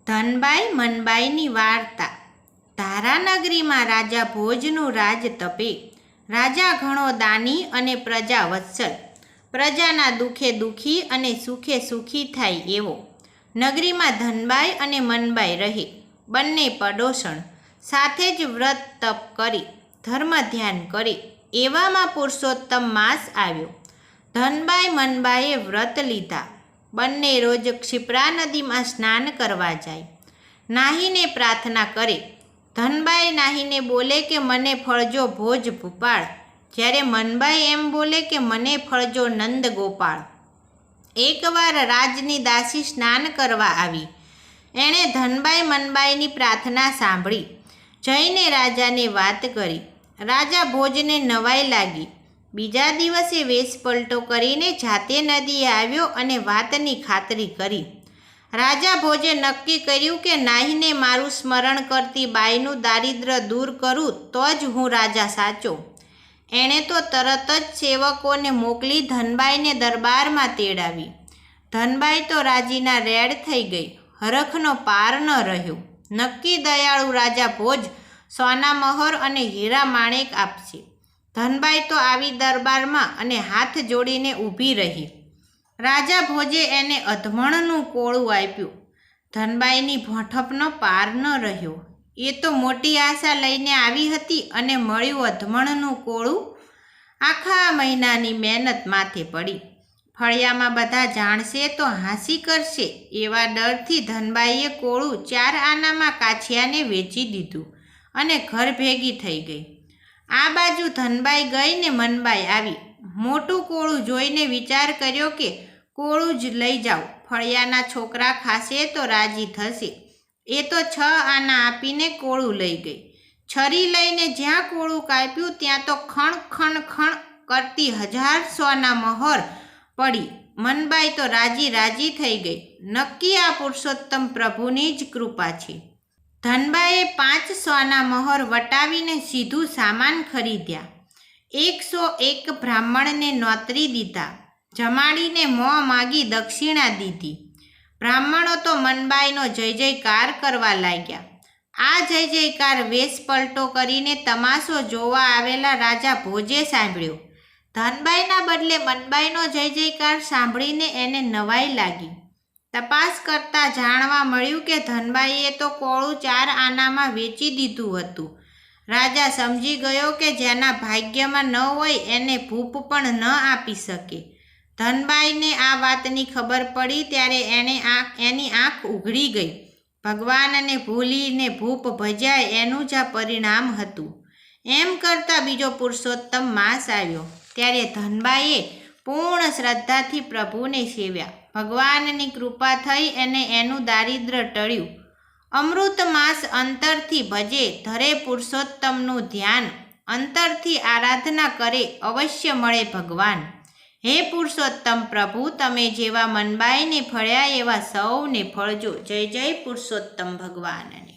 ધનબાઈ મનબાઈની વાર્તા। ધારાનગરીમાં રાજા ભોજનું રાજ તપે। રાજા ઘણો દાની અને પ્રજા વત્સલ, પ્રજાના દુઃખે દુઃખી અને સુખે સુખી થાય એવો। નગરીમાં ધનબાઈ અને મનબાઈ રહે, બંને પડોશણ, સાથે જ વ્રત તપ કરી ધર્મ ધ્યાન કરે। એવામાં પુરુષોત્તમ માસ આવ્યો। ધનબાઈ મનબાઈએ વ્રત લીધા। બંને રોજ ક્ષિપ્રા નદીમાં સ્નાન કરવા જાય, નાહીને પ્રાર્થના કરે। ધનબાઈ નાહીને બોલે કે મને ફળજો ભોજ ભૂપાળ, જ્યારે મનબાઈ એમ બોલે કે મને ફળજો નંદ ગોપાળ। એકવાર રાજની દાસી સ્નાન કરવા આવી। એણે ધનબાઈ મનબાઈની પ્રાર્થના સાંભળી, જઈને રાજાને વાત કરી। રાજા ભોજને નવાઈ લાગી। બીજા દિવસે વેશ પલટો કરીને જાતે નદીએ આવ્યો અને વાતની ખાતરી કરી। રાજા ભોજે નક્કી કર્યું કે નાહીને મારું સ્મરણ કરતી બાઈનું દારિદ્ર દૂર કરું તો જ હું રાજા સાચો। એણે તો તરત જ સેવકોને મોકલી ધનબાઈને દરબારમાં તેડાવી। ધનબાઈ તો રાજીના રેડ થઈ ગઈ, હરખનો પાર ન રહ્યો। નક્કી દયાળુ રાજા ભોજ સોના મહોર અને હીરા માણેક આપશે। ધનબાઈ તો આવી દરબારમાં અને હાથ જોડીને ઊભી રહી। રાજા ભોજે એને અધમણનું કોળું આપ્યું। ધનબાઈની ભોંઠપનો પાર ન રહ્યો। એ તો મોટી આશા લઈને આવી હતી અને મળ્યું અધમણનું કોળું। આખા મહિનાની મહેનત માથે પડી। ફળિયામાં બધા જાણશે તો હાંસી કરશે એવા ડરથી ધનબાઈએ કોળું 4 આનામાં કાછિયાને વેચી દીધું અને ઘર ભેગી થઈ ગઈ। આ બાજુ ધનબાઈ ગઈ ને મનબાઈ આવી। મોટું કોળું જોઈને વિચાર કર્યો કે કોળું જ લઈ જાઉં, ફળિયાના છોકરા ખાશે તો રાજી થશે। એ તો 6 આના આપીને કોળું લઈ ગઈ। છરી લઈને જ્યાં કોળું કાપ્યું ત્યાં તો ખણ ખણ ખણ કરતી 1000 સોના મહોર પડી। મનબાઈ તો રાજી રાજી થઈ ગઈ। નક્કી આ પુરુષોત્તમ પ્રભુની જ કૃપા છે। ધનબાઈએ 5 સોના મહોર વટાવીને સીધું સામાન ખરીદ્યા। 101 બ્રાહ્મણને નોતરી દીધા, જમાડીને મોં માગી દક્ષિણા દીધી। બ્રાહ્મણો તો મનબાઈનો જય જયકાર કરવા લાગ્યા। આ જય જયકાર વેશ પલટો કરીને તમાશો જોવા આવેલા રાજા ભોજે સાંભળ્યો। ધનબાઈના બદલે મનબાઈનો જય જયકાર સાંભળીને એને નવાઈ લાગી। તપાસ કરતાં જાણવા મળ્યું કે ધનબાઈએ તો કોળું 4 આનામાં વેચી દીધું હતું। રાજા સમજી ગયો કે જેના ભાગ્યમાં ન હોય એને ભૂપ પણ ન આપી શકે। ધનબાઈને આ વાતની ખબર પડી ત્યારે એની આંખ ઉઘડી ગઈ। ભગવાનને ભૂલીને ભૂપ ભજ્યા એનું જ આ પરિણામ હતું। એમ કરતાં બીજો પુરુષોત્તમ માસ આવ્યો ત્યારે ધનબાઈએ પૂર્ણ શ્રદ્ધાથી પ્રભુને સેવ્યા। ભગવાનની કૃપા થઈ અને એનું દારિદ્ર ટળ્યું। અમૃત માસ અંતરથી ભજે, ધરે પુરુષોત્તમનું ધ્યાન, અંતરથી આરાધના કરે, અવશ્ય મળે ભગવાન। હે પુરુષોત્તમ પ્રભુ, તમે જેવા મનબાઈને ફળ્યા એવા સૌને ફળજો। જય જય પુરુષોત્તમ ભગવાનને।